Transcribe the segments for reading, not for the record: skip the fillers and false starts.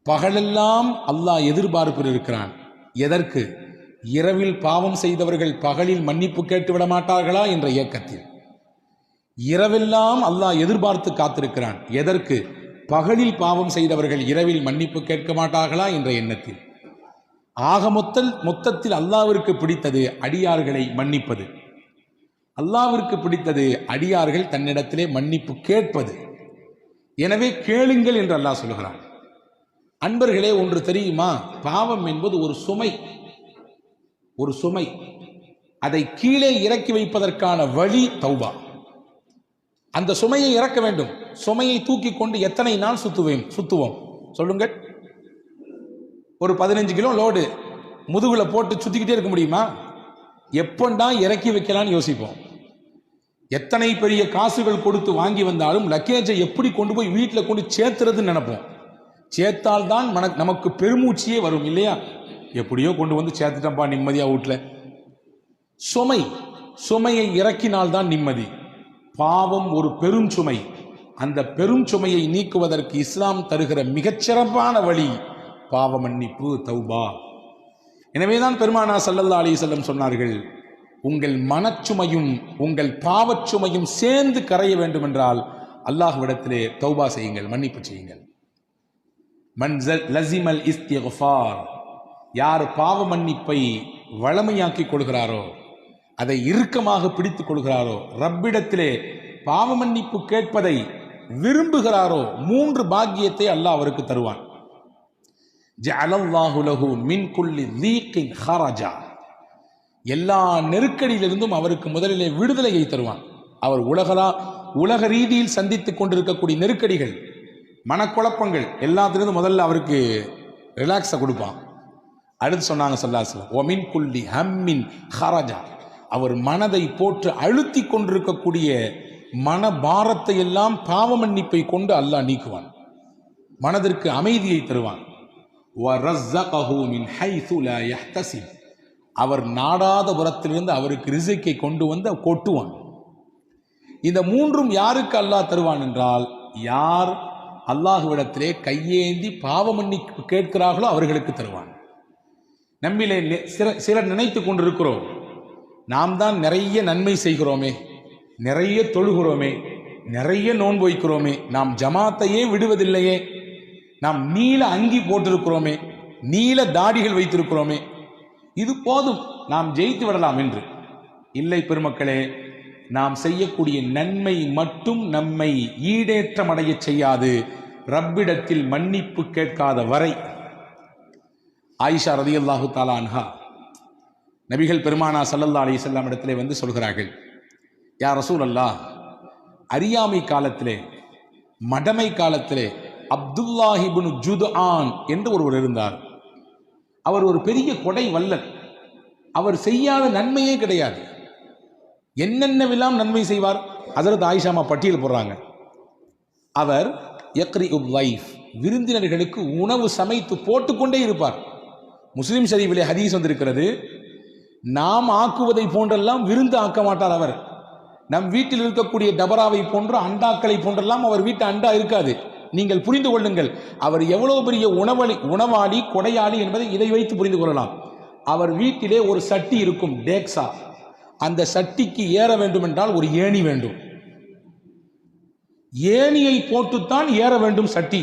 பகலெல்லாம் அல்லாஹ் எதிர்பார்ப்பில் இருக்கிறான். எதற்கு? இரவில் பாவம் செய்தவர்கள் பகலில் மன்னிப்பு கேட்டு விட மாட்டார்களா என்ற இயக்கத்தில். இரவெல்லாம் அல்லாஹ் எதிர்பார்த்து காத்திருக்கிறான். எதற்கு? பகலில் பாவம் செய்தவர்கள் இரவில் மன்னிப்பு கேட்க மாட்டார்களா என்ற எண்ணத்தில். ஆக மொத்தத்தில் அல்லாஹ்விற்கு பிடித்தது அடியார்களை மன்னிப்பது. அல்லாஹ்விற்கு பிடித்தது அடியார்கள் தன்னிடத்திலே மன்னிப்பு கேட்பது. எனவே கேளுங்கள் என்று அல்லாஹ் சொல்கிறான். அன்பர்களே, ஒன்று தெரியுமா? பாவம் என்பது ஒரு சுமை. அதை கீழே இறக்கி வைப்பதற்கான வழி தௌபா. அந்த சுமையை இறக்க வேண்டும். சுமையை தூக்கி கொண்டு எத்தனை நாள் சுத்துவோம் சொல்லுங்கள்? ஒரு 15 கிலோ லோடு முதுகுல போட்டு சுத்திக்கிட்டே இருக்க முடியுமா? எப்பண்டா இறக்கி வைக்கலான்னு யோசிப்போம். எத்தனை பெரிய காசுகள் கொடுத்து வாங்கி வந்தாலும் லக்கேஜை எப்படி கொண்டு போய் வீட்டில் கொண்டு சேர்த்துறதுன்னு நினைப்போம். சேர்த்தால் தான் நமக்கு பெருமூச்சியே வரும் இல்லையா? எப்படியோ கொண்டு வந்து சேர்த்துட்டப்பா, நிம்மதியா வீட்டில். சுமையை இறக்கினால்தான் நிம்மதி. பாவம் ஒரு பெரும் சுமை. அந்த பெரும் சுமையை நீக்குவதற்கு இஸ்லாம் தருகிற மிகச்சிறப்பான வழி பாவ மன்னிப்பு, தௌபா. எனவேதான் பெருமானார் ஸல்லல்லாஹு அலைஹி வஸல்லம் சொன்னார்கள், உங்கள் மனச்சுமையும் உங்கள் பாவச்சுமையும் சேர்ந்து கரைய வேண்டும் என்றால் அல்லாஹ்விடத்திலே தௌபா செய்யுங்கள், மன்னிப்பு செய்யுங்கள். மன் லஸிமல் இஸ்திக்ஃபார், யார் பாவ மன்னிப்பை வளமையாக்கிக் கொள்கிறாரோ, அதை இறுக்கமாக பிடித்துக் கொள்கிறாரோ, ரப்பிடத்திலே பாவ மன்னிப்பு கேட்பதை விரும்புகிறாரோ, 3 பாக்கியத்தை அல்லாஹ் அவருக்கு தருவான். ஜஅலல்லாஹு லஹு மின் குல்லி தீகின் ஹரஜா, எல்லா நெருக்கடியிலிருந்தும் அவருக்கு முதலிலே விடுதலையை தருவான். அவர் உலக ரீதியில் சந்தித்துக் கொண்டிருக்கக்கூடிய நெருக்கடிகள், மனக்குழப்பங்கள் எல்லாத்திலிருந்து முதல்ல அவருக்கு ரிலாக்ஸை கொடுப்பான். அடுத்து சொன்னாங்க ஸல்லல்லாஹு அலைஹி வஸல்லம், ஒமின் குல்லி ஹம்மின் ஹரஜா, அவர் மனதை போட்டு அழுத்தி கொண்டிருக்கக்கூடிய மன பாரத்தை எல்லாம் பாவ மன்னிப்பை கொண்டு அல்லாஹ் நீக்குவான். மனதிற்கு அமைதியை தருவான். வரஸகஹு மின் ஹைது லா யஹ்தசிப், அவர் நாடாத புறத்திலிருந்து அவருக்கு ரிஸ்கை கொண்டு வந்து கொட்டுவான். இந்த 3ம் யாருக்கு அல்லாஹ் தருவான் என்றால், யார் அல்லாஹ்விடத்திலே கையேந்தி பாவ மன்னிப்பு கேட்கிறார்களோ அவர்களுக்கு தருவான். நம்மிலே சிலர் நினைத்து கொண்டிருக்கிறோம், நாம் தான் நிறைய நன்மை செய்கிறோமே, நிறைய தொழுகிறோமே, நிறைய நோன்பு வைக்கிறோமே, நாம் ஜமாத்தையே விடுவதில்லையே, நாம் நீல அங்கி போட்டிருக்கிறோமே, நீல தாடிகள் வைத்திருக்கிறோமே, இது போதும், நாம் ஜெயித்து விடலாம் என்று. இல்லை பெருமக்களே, நாம் செய்யக்கூடிய நன்மை மட்டும் நம்மை ஈடேற்றம் அடைய செய்யாது, ரப்பிடத்தில் மன்னிப்பு கேட்காத வரை. ஆயிஷா ரலியல்லாஹு தஆலா அன்ஹா நபிகள் பெருமானார் ஸல்லல்லாஹு அலைஹி வஸல்லம் இடத்திலே வந்து சொல்கிறார்கள், யா ரசூலல்லாஹ், அறியாமை காலத்திலே, மடமை காலத்திலே அப்துல்லாஹ் இப்னு ஜுத்ஆன் என்று ஒருவர் இருந்தார். அவர் ஒரு பெரிய கொடை வல்லல். அவர் செய்யாத நன்மையே கிடையாது. என்னென்னவெல்லாம் நன்மை செய்வார். ஹஜ்ரத் ஆயிஷாமா பட்டியல் போடுறாங்க. அவர் யக்ரிஉல் லைஃப், விருந்தினர்களுக்கு உணவு சமைத்து போட்டுக்கொண்டே இருப்பார். முஸ்லிம் ஷரீஃபிலே ஹதீஸ் வந்திருக்கிறது, நாம் ஆக்குவதை போன்றெல்லாம் விருந்து ஆக்க மாட்டார் அவர். நம் வீட்டில் இருக்கக்கூடிய டபராவை போன்ற அண்டாக்களை போன்றெல்லாம் அவர் வீட்டு அண்டா இருக்காது. நீங்கள் புரிந்து கொள்ளுங்கள், அவர் எவ்வளவு பெரிய உணவாளி, கொடையாளி என்பதை இதை வைத்து புரிந்து கொள்ளலாம். அவர் வீட்டிலே ஒரு சட்டி இருக்கும், டேக்ஸா. அந்த சட்டிக்கு ஏற வேண்டும் என்றால் ஒரு ஏணி வேண்டும். ஏணியை போட்டுத்தான் ஏற வேண்டும் சட்டி,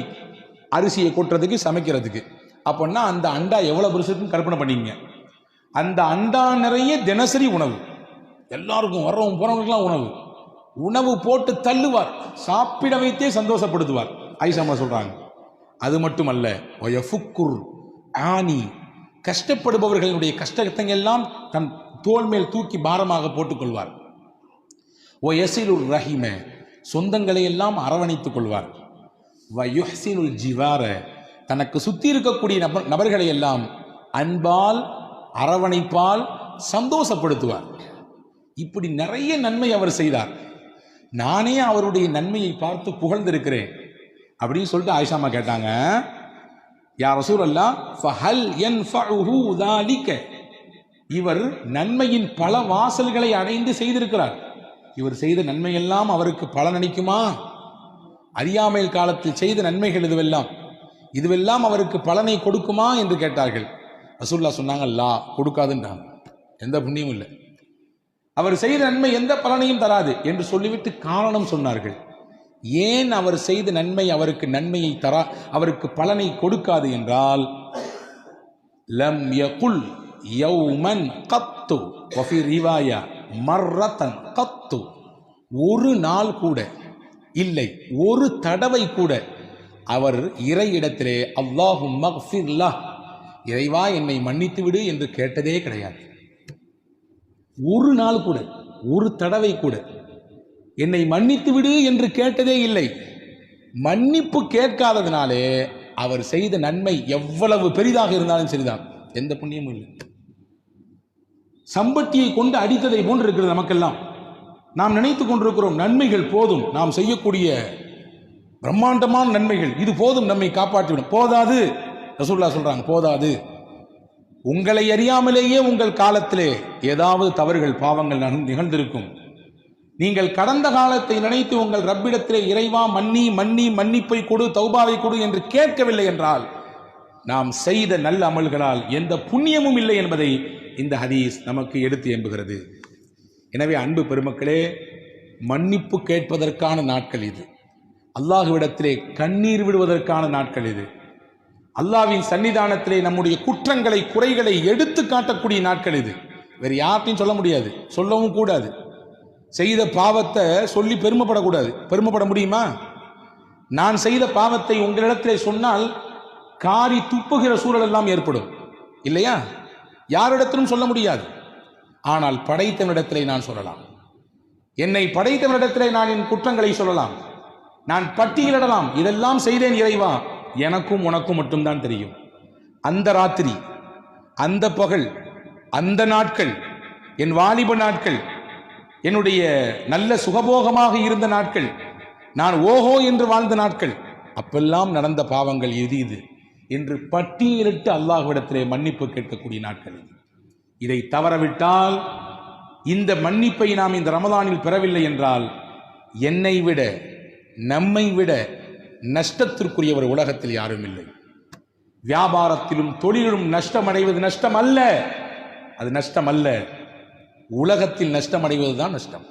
அரிசியை கொட்டுறதுக்கு, சமைக்கிறதுக்கு. அப்படின்னா அந்த அண்டா எவ்வளவு பெருசுன்னு கற்பனை பண்ணிங்க. அந்த அண்டா நிறைய தினசரி உணவு, எல்லாருக்கும் வர்றவங்க போறவங்களுக்குலாம் உணவு போட்டு தள்ளுவார், சாப்பிட வைத்தே சந்தோஷப்படுத்துவார். ஆயிஷாமா சொல்றாங்க. அது மட்டுமல்ல, ஆனி, கஷ்டப்படுபவர்களுடைய கஷ்டத்தை எல்லாம் தன் தோள் மேல் தூக்கி பாரமாக போட்டுக்கொள்வார். ரஹிம, சொந்தங்களை எல்லாம் அரவணைத்துக் கொள்வார். ஜிவார, தனக்கு சுத்தி இருக்கக்கூடிய நபர்களை எல்லாம் அன்பால், அரவணைப்பால் சந்தோஷப்படுத்துவார். இப்படி நிறைய நன்மை அவர் செய்தார். நானே அவருடைய நன்மையை பார்த்து புகழ்ந்திருக்கிறேன் அப்படின்னு சொல்லிட்டு ஆயிஷாமா கேட்டாங்க, யா ரசூலல்லாஹ், ஃபஹல் யன்ஃபஉஹு ذلك, இவர் நன்மையின் பல வாசல்களை அடைந்து செய்திருக்கிறார். இவர் செய்த நன்மையெல்லாம் அவருக்கு பலனளிக்குமா? அறியாமையில் காலத்தில் செய்த நன்மைகள் இதுவெல்லாம் இதுவெல்லாம் அவருக்கு பலனை கொடுக்குமா என்று கேட்டார்கள். ரசூலுல்லாஹ் சொன்னாங்க, லா, கொடுக்காதுன்றாங்க. எந்த புண்ணியமும் இல்லை, அவர் செய்த நன்மை எந்த பலனையும் தராது என்று சொல்லிவிட்டு காரணம் சொன்னார்கள். ஏன் அவர் செய்த நன்மை அவருக்கு நன்மையை அவருக்கு பலனை கொடுக்காது என்றால், லம் யகுல் யௌமன் கத்து வஃபி ரிவாயா மர்ரத்தன் கத்து, ஒரு நாள் கூட இல்லை, ஒரு தடவை கூட அவர் இறையிடத்திலே அல்லாஹும் மக்ஃபிர் லஹ், இறைவா என்னை மன்னித்து விடு என்று கேட்டதே கிடையாது. ஒரு நாள் கூட, ஒரு தடவை கூட என்னை மன்னித்து விடு என்று கேட்டதே இல்லை. மன்னிப்பு கேட்காததினாலே அவர் செய்த நன்மை எவ்வளவு பெரிதாக இருந்தாலும் சரிதான், எந்த புண்ணியமும் இல்லை. சம்பட்டியை கொண்டு அடித்ததை போன்று இருக்கிறது நமக்கெல்லாம். நாம் நினைத்துக் கொண்டிருக்கிறோம் நன்மைகள் போதும், நாம் செய்யக்கூடிய பிரம்மாண்டமான நன்மைகள் இது போதும், நம்மை காப்பாற்றிவிடும். போதாது, ரசூலுல்லாஹ் சொல்றாங்க, போதாது. உங்களை அறியாமலேயே உங்கள் காலத்திலே ஏதாவது தவறுகள் பாவங்கள் நிகழ்ந்திருக்கும். நீங்கள் கடந்த காலத்தை நினைத்து உங்கள் ரப்பிடத்திலே இறைவா மன்னிப்பை கொடு, தௌபாவை கொடு என்று கேட்கவில்லை என்றால் நாம் செய்த நல்ல அமல்களால் எந்த புண்ணியமும் இல்லை என்பதை இந்த ஹதீஸ் நமக்கு எடுத்து எம்புகிறது. எனவே அன்பு பெருமக்களே, மன்னிப்பு கேட்பதற்கான நாட்கள் இது. அல்லாஹ்விடத்திலே கண்ணீர் விடுவதற்கான நாட்கள் இது. அல்லாஹ்வின் சன்னிதானத்திலே நம்முடைய குற்றங்களை குறைகளை எடுத்து காட்டக்கூடிய நாட்கள் இது. வேறு யார்ட்டையும் சொல்ல முடியாது, சொல்லவும் கூடாது. செய்த பாவத்தை சொல்லி பெருமைப்படக்கூடாது. பெருமைப்பட முடியுமா? நான் செய்த பாவத்தை உங்களிடத்திலே சொன்னால் காரி துப்புகிற சூழல் எல்லாம் ஏற்படும் இல்லையா? யாரிடத்திலும் சொல்ல முடியாது. ஆனால் படைத்தவனிடத்திலே நான் சொல்லலாம். என்னை படைத்தவனிடத்திலே நான் என் குற்றங்களை சொல்லலாம், நான் பட்டியலிடலாம். இதெல்லாம் செய்தேன் இறைவா, எனக்கும் உனக்கும் மட்டும்தான் தெரியும். அந்த ராத்திரி, அந்த பகல், அந்த நாட்கள், என் வாலிப நாட்கள், என்னுடைய நல்ல சுகபோகமாக இருந்த நாட்கள், நான் ஓஹோ என்று வாழ்ந்த நாட்கள், அப்பெல்லாம் நடந்த பாவங்கள் எது இது என்று பட்டியலிட்டு அல்லாஹ்விடத்திலே மன்னிப்பு கேட்கக்கூடிய நாட்கள். இதை தவறவிட்டால், இந்த மன்னிப்பை நாம் இந்த ரமலானில் பெறவில்லை என்றால், என்னை விட நம்மை விட நஷ்டத்திற்குரியவர் உலகத்தில் யாரும் இல்லை. வியாபாரத்திலும் தொழிலும் நஷ்டமடைவது நஷ்டம் அல்ல, அது நஷ்டம் அல்ல. உலகத்தில் நஷ்டமடைவதுதான் நஷ்டம்.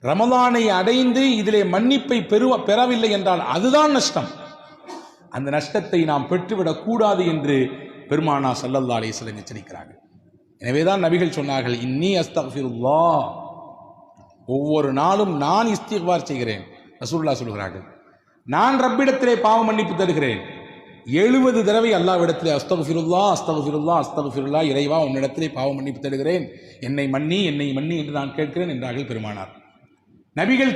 ரமலானை அடைந்து இதிலே மன்னிப்பை பெறவில்லை என்றால் அதுதான் நஷ்டம். அந்த நஷ்டத்தை நாம் பெற்றுவிடக் கூடாது என்று பெருமானா ஸல்லல்லாஹு அலைஹி வஸல்லம் எச்சரிக்கிறார்கள். எனவேதான் நபிகள் சொன்னார்கள், இன்னி அஸ்தக்ஃபிருல்லாஹ், ஒவ்வொரு நாளும் நான் இஸ்திக்பார் செய்கிறேன். ரசூலுல்லாஹ் சொல்கிறார்கள், நான் ரப்பிடத்திலே பாவ மன்னிப்பு தருகிறேன். 70 தடவை அல்லாஹ்விடத்திலே அஸ்தக்ஃபிருல்லாஹ் அஸ்தக்ஃபிருல்லாஹ் அஸ்தக்ஃபிருல்லாஹ், இறைவா உன்னிடத்திலே பாவ மன்னிப்பு தருகிறேன், என்னை மன்னி என்று நான் கேட்கிறேன் என்றார்கள் பெருமானார். நபிகள்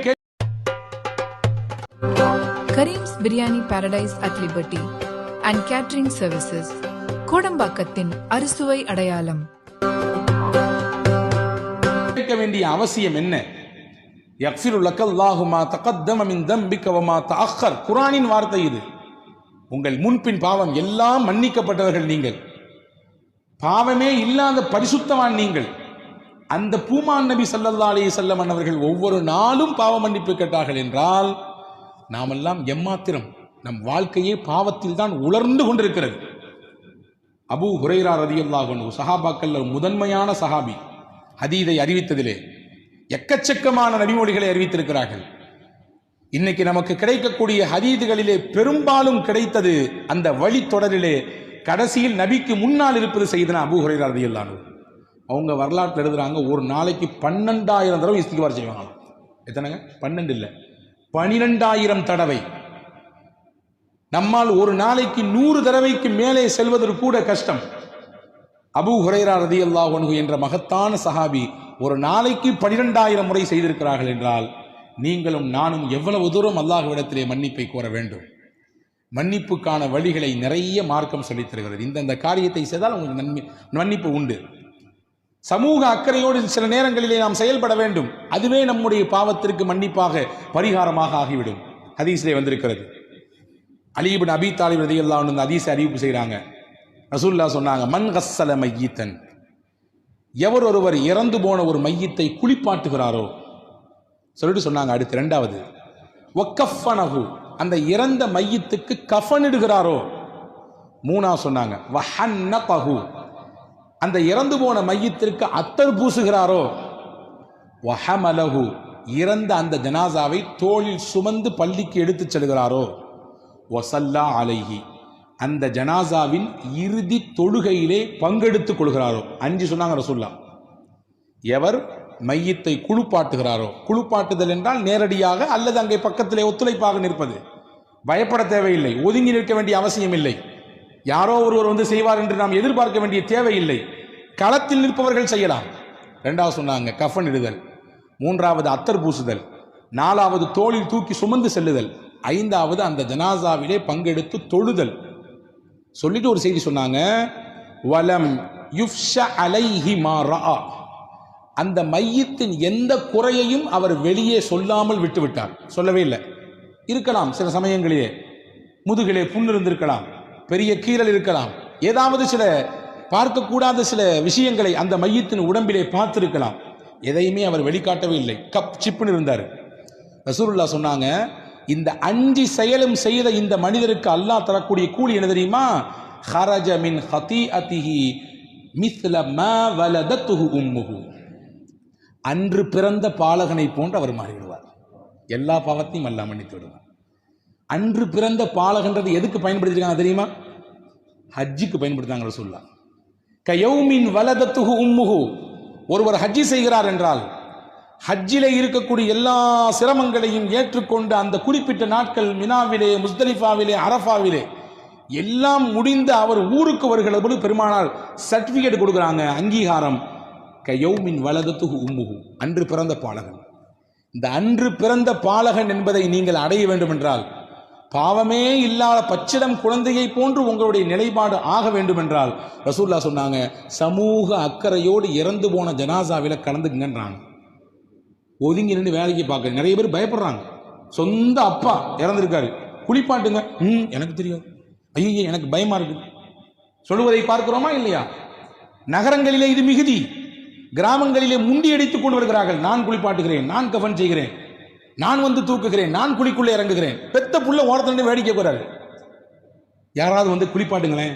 Karim's biryani paradise at liberty and catering services, கோடம்பாக்கத்தின் அறுசுவை அடையாளம். கேட்க வேண்டிய அவசியம் என்ன? யக்ஃபிரு லக்கல்லாஹு மா தகத்தம மின் தம்பிக வ மா தஅக்கர், குர்ஆனின் வார்த்தை இது. உங்கள் முன்பின் பாவம் எல்லாம் மன்னிக்கப்பட்டவர்கள் நீங்கள், பாவமே இல்லாத பரிசுத்தவான் நீங்கள். அந்த பூமான் நபி ஸல்லல்லாஹு அலைஹி வஸல்லம் அவர்கள் ஒவ்வொரு நாளும் பாவ மன்னிப்பு கேட்டார்கள் என்றால், நாமெல்லாம் எம்மாத்திரம், நம் வாழ்க்கையே பாவத்தில் தான் உலர்ந்து கொண்டிருக்கிறது. அபூ ஹுரைரா ரலியல்லாஹு அன்ஹு சஹாபாக்கள் முதன்மையான சஹாபி, ஹதீதை அறிவித்ததிலே எக்கச்சக்கமான நபிமொழிகளை அறிவித்திருக்கிறார்கள். இன்னைக்கு நமக்கு கிடைக்கக்கூடிய ஹதீதுகளிலே பெரும்பாலும் கிடைத்தது அந்த வழித்தொடரிலே கடைசியில் நபிக்கு முன்னால் இருப்பது சையதுனா அபூ ஹுரைரா ரலியல்லாஹு அன்ஹு. அவங்க வரலாற்றில் எழுதுறாங்க, ஒரு நாளைக்கு 12,000 தடவை இஸ்திக்பார் செய்வாங்க. எத்தனைங்க? 12 இல்லை, 12,000 தடவை. நம்மால் ஒரு நாளைக்கு 100 தடவைக்கு மேலே செல்வதற்கு கூட கஷ்டம். அபூ ஹுரைரா ரலியல்லாஹு அன்ஹு என்ற மகத்தான சஹாபி ஒரு நாளைக்கு 12,000 முறை செய்திருக்கிறார்கள் என்றால், நீங்களும் நானும் எவ்வளவு தூரம் அல்லாஹ்விடத்திலே மன்னிப்பை கோர வேண்டும்? மன்னிப்புக்கான வழிகளை நிறைய மார்க்கம் சொல்லித் தருகிறது. இந்த காரியத்தை செய்தால் உங்களுக்கு மன்னிப்பு உண்டு. சமூக அக்கறையோடு சில நேரங்களிலே நாம் செயல்பட வேண்டும். அதுவே நம்முடைய பாவத்திற்கு மன்னிப்பாக பரிகாரமாக ஆகிவிடும். ஹதீஸிலே வந்திருக்கிறது. அலி இப்னு அபீ தாலிப் ரலியல்லாஹு அன்ஹு ஹதீஸை அறிவிப்பு செய்கிறாங்க. ரசூலுல்லாஹ் சொன்னாங்க, மன் கஸ்ஸல மையித்தன், எவர் ஒருவர் இறந்து போன ஒரு மையத்தை குளிப்பாட்டுகிறாரோ சொல்லிட்டு சொன்னாங்க. அடுத்து 2வது, வக்கஃபனஹு, அந்த இறந்த மையத்துக்கு கஃனிடுகிறாரோ, மூணா சொன்னாங்க வஹன்னதஹு, அந்த இறந்து போன மையத்திற்கு அத்தர் பூசுகிறாரோ, வஹமலஹு, இறந்த அந்த ஜனாசாவை தோளில் சுமந்து பள்ளிக்கு எடுத்துச் செல்கிறாரோ, வஸல்லா அலைஹி, அந்த ஜனாசாவின் இறுதி தொழுகையிலே பங்கெடுத்துக் கொள்கிறாரோ. 5 சொன்னாங்க ரசூலுல்லாஹ். எவர் மையத்தை குளிப்பாட்டுகிறாரோ, குளிப்பாட்டுதல் என்றால் நேரடியாக அல்லது அங்கே பக்கத்திலே ஒத்துழைப்பாக நிற்பது, பயப்பட தேவையில்லை, ஒதுங்கி நிற்க வேண்டிய அவசியம் இல்லை, யாரோ ஒருவர் வந்து செய்வார் என்று நாம் எதிர்பார்க்க வேண்டிய தேவையில்லை, களத்தில் நிற்பவர்கள் செய்யலாம். 2வது சொன்னாங்க கஃன் இடுதல், 3வது அத்தர் பூசுதல், 4வது தோளில் தூக்கி சுமந்து செல்லுதல், 5வது அந்த ஜனாசாவிலே பங்கெடுத்து தொழுதல். சொல்லிட்டு ஒரு செய்தி சொன்னாங்க, வலம் யுஃப்ஷ அலைஹி மா ரஆ, அந்த மையத்தின் எந்த குறையையும் அவர் வெளியே சொல்லாமல் விட்டுவிட்டார். சொல்லவே இல்லை. இருக்கலாம் சில சமயங்களிலே முதுகிலே புண் இருந்திருக்கலாம், பெரிய கீறல் இருக்கலாம், ஏதாவது சில பார்க்கக்கூடாத சில விஷயங்களை அந்த மையத்தின் உடம்பிலே பார்த்திருக்கலாம். எதையுமே அவர் வெளிக்காட்டவே இல்லை, கப் சிப்புன்னு இருந்தார். ரசூலுல்லாஹ் சொன்னாங்க, இந்த 5 செயலும் செய்த இந்த மனிதருக்கு அல்லாஹ் தரக்கூடிய கூலி என்ன தெரியுமா? ஹரஜ மின் ஹதீஅதிஹி மிஸ்ல மா வலதத்துஹு உம்முஹு, அன்று பிறந்த பாலகனை போன்று அவர் மாறிவிடுவார். எல்லா பாவத்தையும் அல்லாஹ் மன்னித்து விடுவார். அன்று பிறந்த பாலகன்றது எதுக்கு பயன்படுத்திருக்காங்க தெரியுமா? ஹஜ்ஜுக்கு பயன்படுத்தாங்க ரசூலுல்லாஹ். கயௌமின் வலதத்துஹு உம்முஹு, ஒருவர் ஹஜ்ஜி செய்கிறார் என்றால் ஹஜ்ஜிலே இருக்கக்கூடிய எல்லா சிரமங்களையும் ஏற்றுக்கொண்டு அந்த குறிப்பிட்ட நாட்கள் மினாவிலே, முஸ்தலிஃபாவிலே, அரஃபாவிலே எல்லாம் முடிந்து அவர் ஊருக்கு வருகிற போது பெருமானார் சர்டிபிகேட் கொடுக்குறாங்க, அங்கீகாரம். கயௌமின் வலதத்துஹு உம்முஹு, அன்று பிறந்த பாலகன். இந்த அன்று பிறந்த பாலகன் என்பதை நீங்கள் அடைய வேண்டும் என்றால், பாவமே இல்லாத பச்சிடம் குழந்தையை போன்று உங்களுடைய நிலைப்பாடு ஆக வேண்டும் என்றால், ரசூலுல்லாஹ் சொன்னாங்க, சமூக அக்கறையோடு இறந்து போன ஜனாசாவில கலந்துக்குங்கன்றாங்க. ஒதுங்கி நின்று வேலைக்கு பார்க்க நிறைய பேர் பயப்படுறாங்க. சொந்த அப்பா இறந்திருக்காரு, குளிப்பாட்டுங்க, எனக்கு தெரியாது, ஐயோ எனக்கு பயமா இருக்கு சொல்லுவதை பார்க்கிறோமா இல்லையா? நகரங்களிலே இது மிகுதி, கிராமங்களிலே முண்டி அடித்துக் கொண்டு வருகிறார்கள். நான் குளிப்பாட்டுகிறேன், நான் கஃன் செய்கிறேன், நான் வந்து தூக்குகிறேன், நான் குளிக்குள்ளே இறங்குகிறேன். பெத்த புள்ள ஓரத்துல வேடிக்கை போறாரு. யாராவது வந்து குளிப்பாட்டுங்களேன்,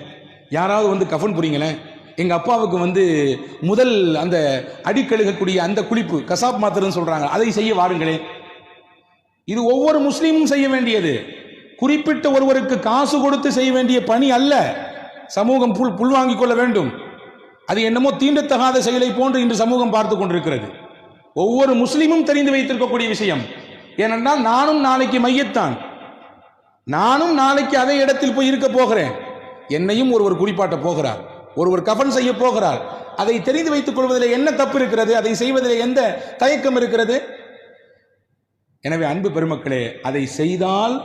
யாராவது வந்து கஃன் புரிங்களேன். எங்க அப்பாவுக்கு வந்து முதல் அந்த அடிக்கழுகக்கூடிய அந்த குளிப்பு கசாப் மாத்திரன்னு சொல்றாங்க, அதை செய்ய வாருங்களேன். இது ஒவ்வொரு முஸ்லீமும் செய்ய வேண்டியது, குறிப்பிட்ட ஒருவருக்கு காசு கொடுத்து செய்ய வேண்டிய பணி அல்ல. சமூகம் புல்வாங்கிக் கொள்ள வேண்டும். அது என்னமோ தீண்டத்தகாத செயலை போன்று இன்று சமூகம் பார்த்து கொண்டிருக்கிறது. ஒவ்வொரு முஸ்லீமும் தெரிந்து வைத்திருக்கக்கூடிய விஷயம். ஏனென்றால் நானும் நாளைக்கு மையத்தான், நானும் நாளைக்கு அதே இடத்தில் போய் இருக்க போகிறேன். என்னையும் ஒருவர் குளிப்பாட்ட போகிறார், ஒருவர் கஃன் செய்ய போகிறார். அதை தெரிந்து வைத்துக் கொள்வதில் என்ன தப்பு இருக்கிறது? அதை செய்வதில் எந்த தயக்கம் இருக்கிறது? எனவே அன்பு பெருமக்களே, அதை செய்தால்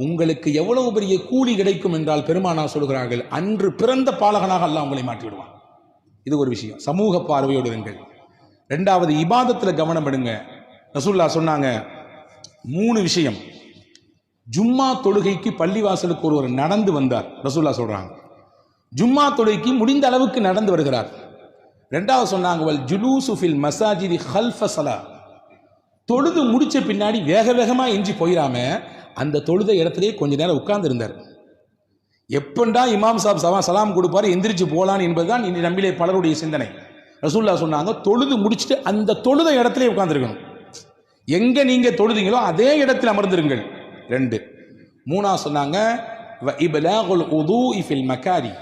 உங்களுக்கு எவ்வளவு பெரிய கூலி கிடைக்கும் என்றால் பெருமானார் சொல்கிறார்கள், அன்று பிறந்த பாலகனாக அல்லாஹ் உங்களை மாற்றி விடுவான். இது ஒரு விஷயம். சமூக பார்வையோடு இருங்கள். 2வது இபாதத்தில் கவனம் எடுங்க. ரசூலுல்லாஹ் சொன்னாங்க 3 விஷயம். ஜும்மா தொழுகைக்கு பள்ளிவாசலுக்கு ஒருவர் நடந்து வந்தார். ரசூலுல்லாஹ் சொல்றாங்க, ஜும்மா தொழுகைக்கு முடிந்த அளவுக்கு நடந்து வருகிறார். 2வது சொன்னாங்க, வல் ஜுலூசு ஃபில் மசாஜிதி ஹல்ஃப ஸலா, தொழுது முடிச்ச பின்னாடி வேக வேகமா எஞ்சி போயிடாம அந்த தொழுத இடத்திலே கொஞ்ச நேரம் உட்கார்ந்து இருந்தார். எப்பண்டா இமாம் சாப் சலாம் கொடுப்பாரு எந்திரிச்சு போலான்னு என்பதுதான் இன்று நம்மிலே பலருடைய சிந்தனை. ரசூலுல்லாஹ் சொன்னாங்க, தொழுது முடிச்சுட்டு அந்த தொழுத இடத்திலே உட்கார்ந்துருக்கணும். எங்க நீங்க தொழுதீங்களோ அதே இடத்தில் அமர்ந்திருங்கள். 2. 3 சொன்னாங்க, வ இப்லாகுல் உதூஇ ஃபில் மகாரி,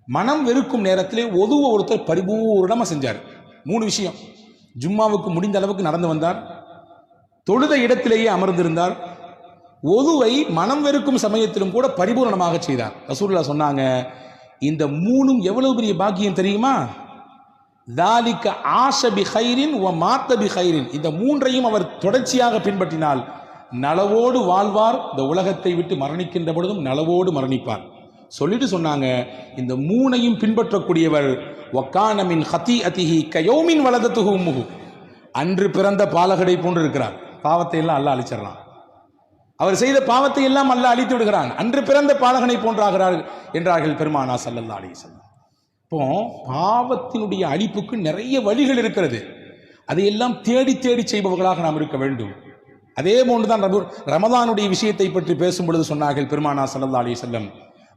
மனம் வெறுக்கும் நேரத்திலே ஒதுவ ஒருத்தர் பரிபூர்ணமா செஞ்சார். 3 விஷயம். ஜும்மாவுக்கு முடிந்த அளவுக்கு நடந்து வந்தார், தொழுத இடத்திலேயே அமர்ந்திருந்தார், ஒதுவை மனம் வெறுக்கும் சமயத்திலும் கூட பரிபூர்ணமாக செய்தார். ரசூலுல்லாஹ் சொன்னாங்க, இந்த 3ம் எவ்வளவு பெரிய பாக்கியம் தெரியுமா? தாலிக ஆஷ பி கைரின் வ மாத்த பி கைரின், இந்த 3ஐயும் அவர் தொடர்ச்சியாக பின்பற்றினால் நலவோடு வாழ்வார், இந்த உலகத்தை விட்டு மரணிக்கின்ற பொழுதும் நலவோடு மரணிப்பார். சொல்லிட்டு சொன்னாங்க, இந்த 3ஐயும் பின்பற்றக்கூடியவர் வக்கான மின் ஹதீஅதிஹி கயௌமின் வலதத்துஹு உம்முஹு, அன்று பிறந்த பாலகடை போன்று இருக்கிறார். பாவத்தை எல்லாம் அல்லாஹ் அழிச்சிடறான். அவர் செய்த பாவத்தை எல்லாம் அல்லாஹ் அழித்து விடுகிறான். அன்று பிறந்த பாலகனை போன்றாகிறார் என்றார்கள் பெருமானார் ஸல்லல்லாஹு அலைஹி வஸல்லம். இப்போ பாவத்தினுடைய அழிப்புக்கு நிறைய வழிகள் இருக்கிறது. அதையெல்லாம் தேடி தேடி செய்பவர்களாக நாம் இருக்க வேண்டும். அதே போன்றுதான் ரமதானுடைய விஷயத்தை பற்றி பேசும் பொழுது சொன்னார்கள் பெருமானார் ஸல்லல்லாஹு அலைஹி வஸல்லம்,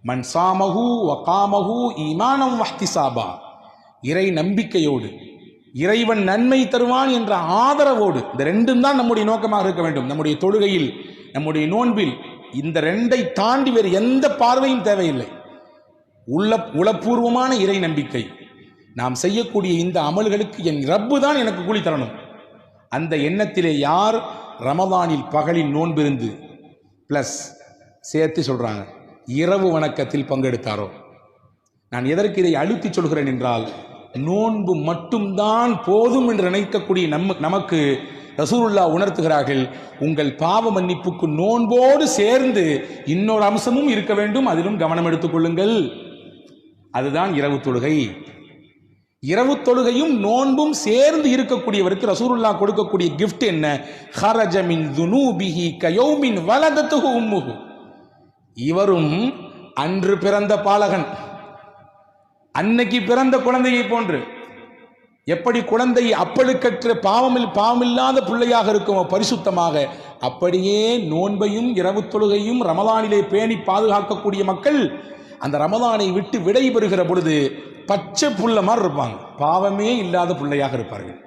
மன் சாமஹு வகாமஹு ஈமானம் வஹ்திசாபா, இறை நம்பிக்கையோடு இறைவன் நன்மை தருவான் என்ற ஆதரவோடு, இந்த ரெண்டும் தான் நம்முடைய நோக்கமாக இருக்க வேண்டும். நம்முடைய தொழுகையில், நம்முடைய நோன்பில் இந்த ரெண்டை தாண்டி வேறு எந்த பார்வையும் தேவையில்லை. உளப்பூர்வமான இறை நம்பிக்கை, நாம் செய்யக்கூடிய இந்த அமல்களுக்கு என் ரப்பு தான் எனக்கு கூலி தரணும். அந்த எண்ணத்திலே யார் ரமதானில் பகலின் நோன்பிருந்து பிளஸ் சேர்த்து சொல்றாங்க இரவு வணக்கத்தில் பங்கெடுத்தாரோ, நான் எதற்கு இதை அழுத்தி சொல்கிறேன் என்றால், நோன்பு மட்டும்தான் போதும் என்று நினைக்கக்கூடிய நமக்கு ரசூலுல்லாஹ் உணர்த்துகிறார்கள், உங்கள் பாவ மன்னிப்புக்கு நோன்போடு சேர்ந்து இன்னொரு அம்சமும் இருக்க வேண்டும், அதிலும் கவனம் எடுத்துக் கொள்ளுங்கள். அதுதான் இரவு தொழுகை. இரவு தொழுகையும் நோன்பும் சேர்ந்து இருக்கக்கூடியவருக்கு ரசூலுல்லாஹ் கொடுக்கக்கூடிய கிஃப்ட் என்ன? ஹரஜ மின் துனூபிஹி கயௌமின் வலதத்துஹு உம்முஹு. இவரும் அன்று பிறந்த பாலகன், அன்னைக்கு பிறந்த குழந்தையை போன்று, எப்படி குழந்தை அப்பழுக்கற்ற பாவமில்லாத பிள்ளையாக இருக்குமோ பரிசுத்தமாக, அப்படியே நோன்பையும் இரவு தொழுகையும் ரமதானிலே பேணி பாதுகாக்கக்கூடிய மக்கள் அந்த ரமதானை விட்டு விடை பெறுகிற பொழுது பச்சை புள்ள மாதிரி இருப்பாங்க. பாவமே இல்லாத பிள்ளையாக இருப்பார்கள்,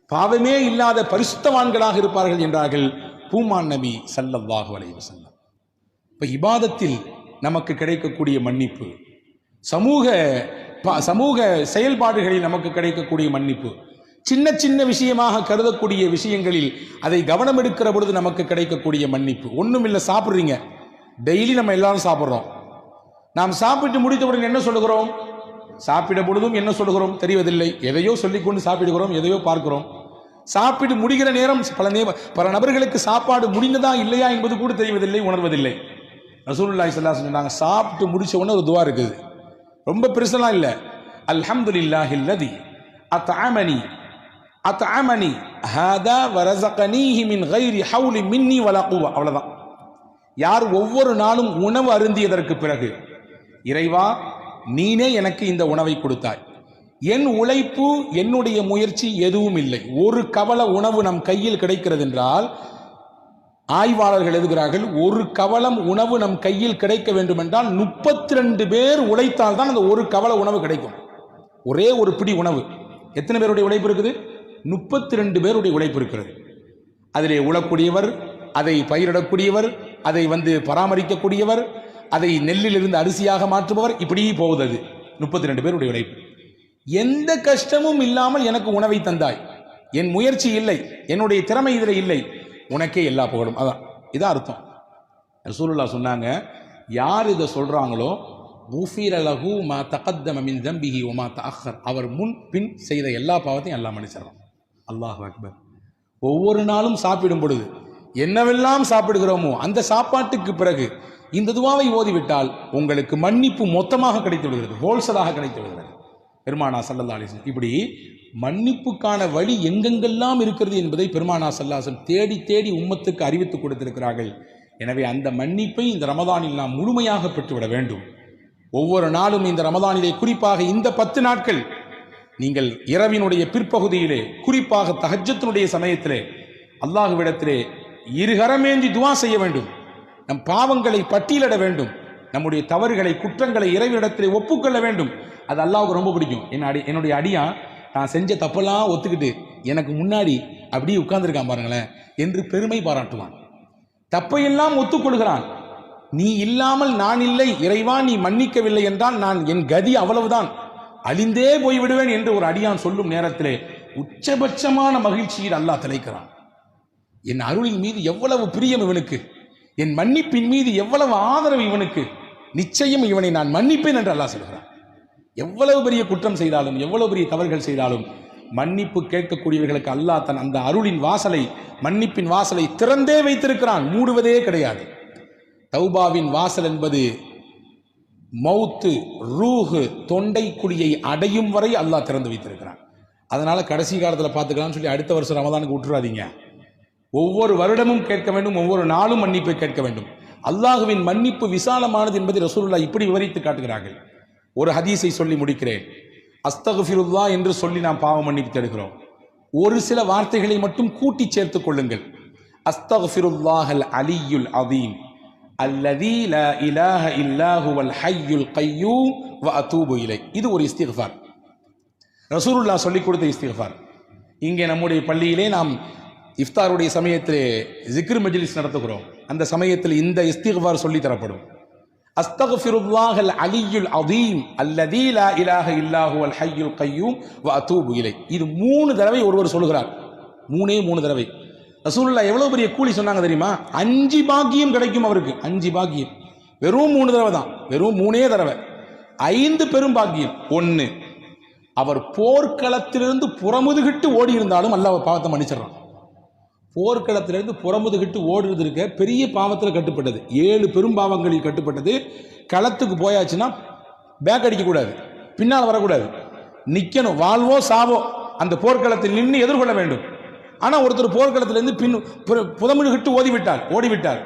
பாவமே இல்லாத பரிசுத்தவான்களாக இருப்பார்கள் என்றார்கள் பூமான் நபி ஸல்லல்லாஹு அலைஹி வஸல்லம். இப்ப இபாதத்தில் நமக்கு கிடைக்கக்கூடிய மன்னிப்பு, சமூக செயல்பாடுகளில் நமக்கு கிடைக்கக்கூடிய மன்னிப்பு, சின்ன சின்ன விஷயமாக கருதக்கூடிய விஷயங்களில் அதை கவனம் எடுக்கிற பொழுது நமக்கு கிடைக்கக்கூடிய மன்னிப்பு. ஒன்றும் இல்லை, சாப்பிட்றீங்க, டெய்லி நம்ம எல்லாரும் சாப்பிட்றோம். நாம் சாப்பிட்டு முடித்தவுடன் என்ன சொல்லுகிறோம்? சாப்பிட பொழுதும் என்ன சொல்லுகிறோம் தெரிவதில்லை, எதையோ சொல்லிக்கொண்டு சாப்பிடுகிறோம், எதையோ பார்க்கிறோம். சாப்பிட்டு முடிகிற நேரம் பல நபர்களுக்கு சாப்பாடு முடிந்ததா இல்லையா என்பது கூட தெரிவதில்லை, உணர்வதில்லை. ரசூலுல்லாஹி ஸல்லல்லாஹு அலைஹி வஸல்லம் சொன்னாங்க, சாப்பிட்டு முடிச்ச உடனே ஒரு துஆ இருக்குது, ரொம்ப பெருசெல்லாம் இல்லை. அல்ஹம்துலில்லாஹில்லதி அத்அமனி ஹாதா வரஸகனீஹி மின் கைரி ஹவுலி மின்னி வலா குவா. அவ்வளவுதான். யார் ஒவ்வொரு நாளும் உணவு அருந்தியதற்கு பிறகு, இறைவா நீனே எனக்கு இந்த உணவை கொடுத்தாய், என் உழைப்பு என்னுடைய முயற்சி எதுவும் இல்லை, ஒரு கவள உணவு நம் கையில் கிடைக்கிறது என்றால், ஆய்வாளர்கள் எழுதுகிறார்கள், ஒரு கவளம் உணவு நம் கையில் கிடைக்க வேண்டும் என்றால் 32 பேர் உழைத்தால் தான் அந்த ஒரு கவள உணவு கிடைக்கும். ஒரே ஒரு பிடி உணவு எத்தனை பேருடைய உழைப்பு இருக்குது? 32 பேருடைய உழைப்பு இருக்கிறது. அதிலே உழக்கூடியவர், அதை பயிரிடக்கூடியவர், அதை பராமரிக்கக்கூடியவர், அதை நெல்லிலிருந்து அரிசியாக மாற்றுபவர், இப்படி போகுது. 32 பேருடைய உழைப்பு. எந்த கஷ்டமும் இல்லாமல் எனக்கு உணவை தந்தாய், என் முயற்சி இல்லை, என்னுடைய திறமை இதில் இல்லை, உனக்கே எல்லா புகழும். அதான் இதான் அர்த்தம். ரசூலுல்லாஹ் சொன்னாங்க, யார் இதை சொல்றாங்களோ குஃபிர லஹு மா தகத்தம மின் தம்பிஹி வ மா தஅக்கர், அவர் முன் பின் செய்த எல்லா பாவத்தையும் அல்லாஹ் மன்னிச்சிடுறான். அல்லாஹு அக்பர். ஒவ்வொரு நாளும் சாப்பிடும் பொழுது என்னவெல்லாம் சாப்பிடுகிறோமோ அந்த சாப்பாட்டுக்கு பிறகு இந்த துவாவை ஓதிவிட்டால் உங்களுக்கு மன்னிப்பு மொத்தமாக கிடைத்து விடுகிறது, ஹோல்சலாக கிடைத்து விடுகிறது. பெருமானா ஸல்லல்லாஹு அலைஹி வஸல்லம் இப்படி மன்னிப்புக்கான வழி எங்கெங்கெல்லாம் இருக்கிறது என்பதை பெருமானா ஸல்லல்லாஹு அலைஹி வஸல்லம் தேடி தேடி உம்மத்துக்கு அறிவித்துக் கொடுத்திருக்கிறார்கள். எனவே அந்த மன்னிப்பை இந்த ரமதானில் நாம் முழுமையாக பெற்றுவிட வேண்டும். ஒவ்வொரு நாளும் இந்த ரமதானிலே, குறிப்பாக இந்த 10 நாட்கள், நீங்கள் இரவினுடைய பிற்பகுதியிலே, குறிப்பாக தஹஜ்ஜுடைய சமயத்திலே அல்லாஹ்விடத்திலே இருகரமேந்தி துஆ செய்ய வேண்டும். நம் பாவங்களை பட்டியலிட வேண்டும், நம்முடைய தவறுகளை குற்றங்களை இறைவனிடத்திலே ஒப்புக்கொள்ள வேண்டும். அது அல்லாஹ்வுக்கு ரொம்ப பிடிக்கும். என்னுடைய அடியான் நான் செஞ்ச தப்பெல்லாம் ஒத்துக்கிட்டு எனக்கு முன்னாடி அப்படியே உட்கார்ந்துருக்கான் பாருங்களேன் என்று பெருமை பாராட்டுவான். தப்பையெல்லாம் ஒத்துக்கொள்கிறான். நீ இல்லாமல் நான் இல்லை, இறைவா நீ மன்னிக்கவில்லை என்றால் நான் என் கதி அவ்வளவுதான், அழிந்தே போய்விடுவேன் என்று ஒரு அடியான் சொல்லும் நேரத்திலே உச்சபட்சமான மகிழ்ச்சியில் அல்லாஹ் திளைக்கிறான். என் அருளின் மீது எவ்வளவு பிரியம் இவனுக்கு, என் மன்னிப்பின் மீது எவ்வளவு ஆதரவு இவனுக்கு, நிச்சயம் இவனை நான் மன்னிப்பேன் என்று அல்லாஹ் சொல்கிறான். எவ்வளவு பெரிய குற்றம் செய்தாலும், எவ்வளவு பெரிய தவறுகள் செய்தாலும் மன்னிப்பு கேட்கக்கூடியவர்களுக்கு அல்லாஹ் தன் அந்த அருளின் வாசலை, மன்னிப்பின் வாசலை திறந்தே வைத்திருக்கிறான், மூடுவதே கிடையாது. தௌபாவின் வாசல் என்பது மௌத்து, ரூஹு, தொண்டை குழியை அடையும் வரை அல்லாஹ் திறந்து வைத்திருக்கிறான். அதனால கடைசி காலத்தில் பார்த்துக்கலாம்னு சொல்லி அடுத்த வருஷம் ரமதானுக்கு விட்டுறாதீங்க. ஒவ்வொரு வருடமும் கேட்க வேண்டும், ஒவ்வொரு நாளும் மன்னிப்பை கேட்க வேண்டும். அல்லாஹுவின் மன்னிப்பு விசாலமானது என்பதை ரசூலுல்லாஹ் இப்படி விவரித்து காட்டுகிறார்கள். ஒரு ஹதீஸை சொல்லி முடிக்கிறேன். அஸ்தக்ஃபிருல்லாஹ் என்று சொல்லி நாம் பாவ மன்னிப்பு தேடுகிறோம். ஒரு சில வார்த்தைகளை மட்டும் கூட்டி சேர்த்துக் கொள்ளுங்கள். அஸ்தக்ஃபிருல்லாஹல் அலியுல் அதீம் அல்லதி லா இலாஹ இல்லா ஹுவல் ஹய்யுல் கய்யூம் வ அதூபு இலை. இது ஒரு இஸ்திக்ஃபார், ரசூலுல்லாஹ் சொல்லிக் கொடுத்த இஸ்திக்ஃபார். இங்கே நம்முடைய பள்ளியிலே நாம் இஃப்தாருடைய சமயத்திலே ஜிக்ர் மஜ்லிஸ் நடத்துகிறோம். அந்த சமயத்தில் இந்த இஸ்திக்ஃபார் சொல்லி தரப்படும். அஸ்தக்ஃபிருல்லாஹல் அலியுல் அதீம் அல்லதி லா இலாஹ இல்லா ஹுவல் ஹய்யுல் கய்யூம் வ அதூபு இலை. இது 3 தடவை ஒருவர் சொல்கிறார். 3 தடவை. ரசூலுல்லாஹ் எவ்வளவு பெரிய கூலி சொன்னாங்க தெரியுமா? 5 பாக்கியம் கிடைக்கும் அவருக்கு. 5 பாக்கியம். வெறும் 3 தடவை தான், வெறும் 3 தடவை. 5 பெரும் பாக்கியம். 1, அவர் போர்க்களத்திலிருந்து புறமுதுகிட்டு ஓடி இருந்தாலும் அல்லாஹ் பாவத்தை மன்னிச்சிடறான். போர்க்களத்திலிருந்து புறமுதுகிட்டு ஓடுறது இருக்க பெரிய பாவத்தில் கட்டுப்பட்டது, 7 பெரும் பாவங்களில் கட்டுப்பட்டது. களத்துக்கு போயாச்சுன்னா பேக் அடிக்கக்கூடாது, பின்னால் வரக்கூடாது, நிற்கணும், வாழ்வோ சாவோ அந்த போர்க்களத்தில் நின்று எதிர்கொள்ள வேண்டும். ஆனால் ஒருத்தர் போர்க்களத்திலிருந்து புறமுதுகிட்டு ஓடிவிட்டார்,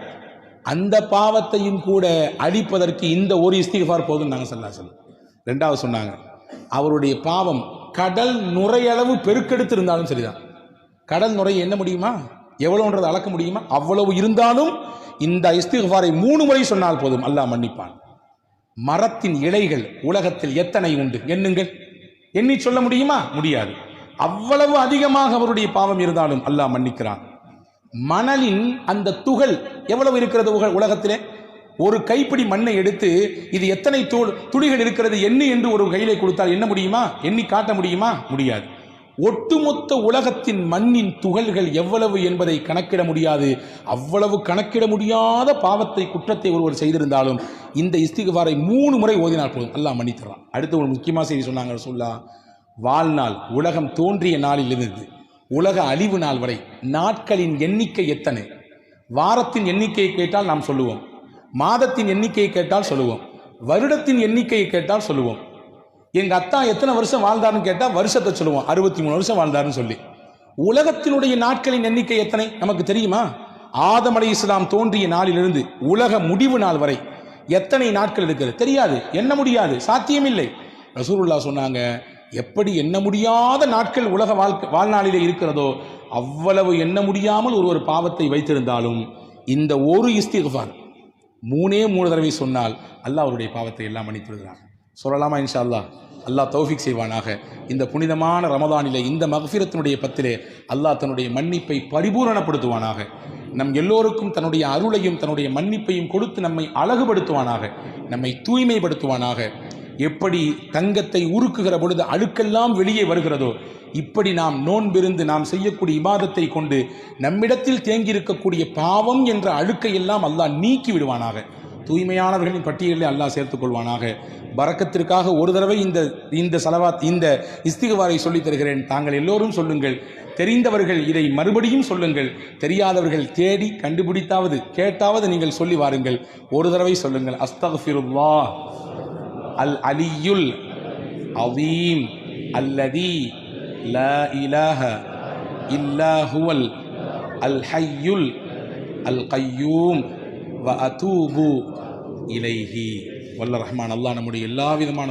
அந்த பாவத்தையும் கூட அழிப்பதற்கு இந்த ஒரு இஸ்திக்ஃபார் போதும் நாங்கள் ஸல்லல்லாஹு. 2வது சொன்னாங்க, அவருடைய பாவம் கடல் நுரையளவு பெருக்கெடுத்து இருந்தாலும் சரிதான். கடல் நுரை என்ன முடியுமா, எவ்வளவுன்றது அளக்க முடியுமா? அவ்வளவு இருந்தாலும் இந்த இஸ்திக்ஃபாரை 3 முறை சொன்னால் போதும், அல்லாஹ் மன்னிப்பான். மரத்தின் இலைகள் உலகத்தில் எத்தனை உண்டு எண்ணுங்கள். எண்ணி சொல்ல முடியுமா? முடியாது. அவ்வளவு அதிகமாக அவருடைய பாவம் இருந்தாலும் அல்லாஹ் மன்னிக்கிறான். மணலின் அந்த துகள் எவ்வளவு இருக்கிறது உலகத்திலே? ஒரு கைப்பிடி மண்ணை எடுத்து இது எத்தனை துளிகள் இருக்கிறது எண்ணி என்று ஒரு கையிலே கொடுத்தால் என்ன முடியுமா? எண்ணி காட்ட முடியுமா? முடியாது. ஒட்டுமொத்த உலகத்தின் மண்ணின் துகள்கள் எவ்வளவு என்பதை கணக்கிட முடியாது. அவ்வளவு கணக்கிட முடியாத பாவத்தை, குற்றத்தை ஒருவர் செய்திருந்தாலும் இந்த இஸ்திக்ஃபாரை 3 முறை ஓதினால் போதும், அல்லாஹ் மன்னித்தரான். அடுத்து ஒரு முக்கியமான செய்தி சொன்னாங்க ரசூலுல்லாஹ். வாழ்நாள், உலகம் தோன்றிய நாளிலிருந்து உலக அழிவு நாள் வரை நாட்களின் எண்ணிக்கை எத்தனை? வாரத்தின் எண்ணிக்கையை கேட்டால் நாம் சொல்லுவோம், மாதத்தின் எண்ணிக்கையை கேட்டால் சொல்லுவோம், வருடத்தின் எண்ணிக்கையை கேட்டால் சொல்லுவோம். எங்க அத்தா எத்தனை வருஷம் வாழ்ந்தாருன்னு கேட்டா வருஷத்தை சொல்லுவோம், 63 வருஷம் வாழ்ந்தாருன்னு சொல்லி. உலகத்தினுடைய நாட்களின் எண்ணிக்கை எத்தனை நமக்கு தெரியுமா? ஆதம் அலைஹிஸ்ஸலாம் தோன்றிய நாளிலிருந்து உலக முடிவு நாள் வரை எத்தனை நாட்கள் இருக்கிறது தெரியாது, எண்ண முடியாது, சாத்தியமில்லை. ரசூலுல்லாஹ் சொன்னாங்க, எப்படி எண்ண முடியாத நாட்கள் உலக வாழ்நாளிலே இருக்கிறதோ அவ்வளவு எண்ண முடியாமல் ஒரு பாவத்தை வைத்திருந்தாலும் இந்த ஒரு இஸ்திக்ஃபார் 3 தடவை சொன்னால் அல்லாஹ் அவருடைய பாவத்தை எல்லாம் மன்னித்து விடுகிறார். சொல்லலாமா? இன்ஷா அல்லாஹ். அல்லாஹ் தௌஃபீக் செய்வானாக. இந்த புனிதமான ரமதானிலே, இந்த மக்ஃபிரத்தினுடைய பத்திலே அல்லாஹ் தன்னுடைய மன்னிப்பை பரிபூரணப்படுத்துவானாக. நம் எல்லோருக்கும் தன்னுடைய அருளையும் தன்னுடைய மன்னிப்பையும் கொடுத்து நம்மை அழகுபடுத்துவானாக, நம்மை தூய்மைப்படுத்துவானாக. எப்படி தங்கத்தை உருக்குகிற பொழுது அழுக்கெல்லாம் வெளியே வருகிறதோ, இப்படி நாம் நோன்பிருந்து நாம் செய்யக்கூடிய இபாதத்தை கொண்டு நம்மிடத்தில் தேங்கியிருக்கக்கூடிய பாவம் என்ற அழுக்கை எல்லாம் அல்லாஹ் நீக்கி விடுவானாக. தூய்மையானவர்களின் பட்டியலில் அல்லாஹ் சேர்த்துக் கொள்வானாக. பரக்கத்திற்காக ஒரு தடவை இந்த ஸலவாத், இந்த இஸ்திக்ஃபாரை சொல்லித் தருகிறேன். தாங்கள் எல்லோரும் சொல்லுங்கள். தெரிந்தவர்கள் இதை மறுபடியும் சொல்லுங்கள். தெரியாதவர்கள் தேடி கண்டுபிடித்தாவது கேட்டாவது நீங்கள் சொல்லி வாருங்கள். ஒரு தடவை சொல்லுங்கள். அஸ்தக்ஃபிருல்லாஹ் அல் அலியுல் அதீம் அல்லதி லா இலாஹ இல்லா ஹுவல் அல் ஹய்யுல் அல் கய்யூம் வ அதூபு இலைஹி. வல்ல ரஹ்மான் அல்லாஹ் நம்முடைய எல்லா விதமான